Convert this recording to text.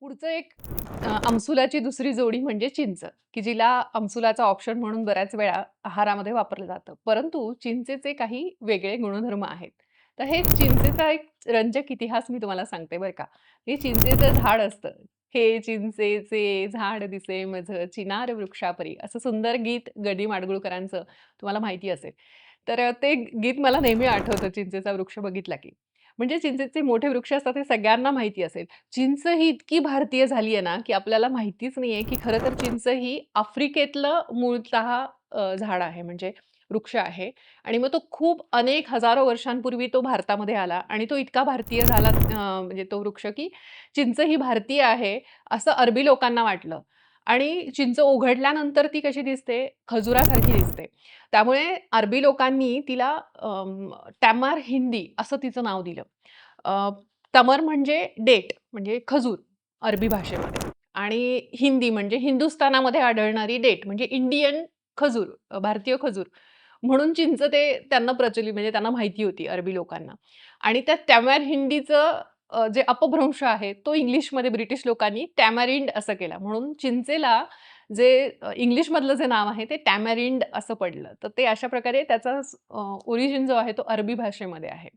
पुढचं एक आमसुलाची दुसरी जोडी म्हणजे चिंच, की जिला आमसुलाचा ऑप्शन म्हणून बऱ्याच वेळा आहारामध्ये वापरलं जातं. परंतु चिंचेचे काही वेगळे गुणधर्म आहेत. तर हे चिंचेचा एक रंजक इतिहास मी तुम्हाला सांगते बरं का. हे चिंचेचं झाड असतं. "हे चिंचेचे झाड दिसे मझ चिनार वृक्षापरी" असं सुंदर गीत ग. माडगुळकरांचं तुम्हाला माहिती असेल. तर ते गीत मला नेहमी आठवतं चिंचेचा वृक्ष बघितला की. म्हणजे चिंचेचे मोठे वृक्ष असतात हे सगळ्यांना माहिती असेल. चिंच ही इतकी भारतीय झाली आहे ना, की आपल्याला माहितीच नाहीये, की खरं तर चिंच ही आफ्रिकेतलं मूळतः झाड आहे म्हणजे वृक्ष आहे आणि मग तो खूप अनेक हजारो वर्षांपूर्वी तो भारतामध्ये आला आणि तो इतका भारतीय झाला म्हणजे तो वृक्ष, की चिंच ही भारतीय आहे असं अरबी लोकांना वाटलं आणि चिंच उघडल्यानंतर ती कशी दिसते? खजुरासारखी दिसते. त्यामुळे अरबी लोकांनी तिला टॅमर हिंदी असं तिचं नाव दिलं. अ, तमर म्हणजे डेट म्हणजे खजूर अरबी भाषेमध्ये आणि हिंदी म्हणजे हिंदुस्थानामध्ये आढळणारी डेट म्हणजे इंडियन खजूर भारतीय खजूर. म्हणून चिंच ते त्यांना प्रचलित म्हणजे त्यांना माहिती होती अरबी लोकांना आणि त्या टॅमर हिंदीचं जे अपभ्रंश आहे तो इंग्लिशमध्ये ब्रिटिश लोकांनी टॅमॅरिंड असं केला. म्हणून चिंचेला जे इंग्लिशमधलं जे नाव आहे ते टॅमॅरिंड असं पडलं. तर ते अशा प्रकारे त्याचा ओरिजिन जो आहे तो अरबी भाषेमध्ये आहे.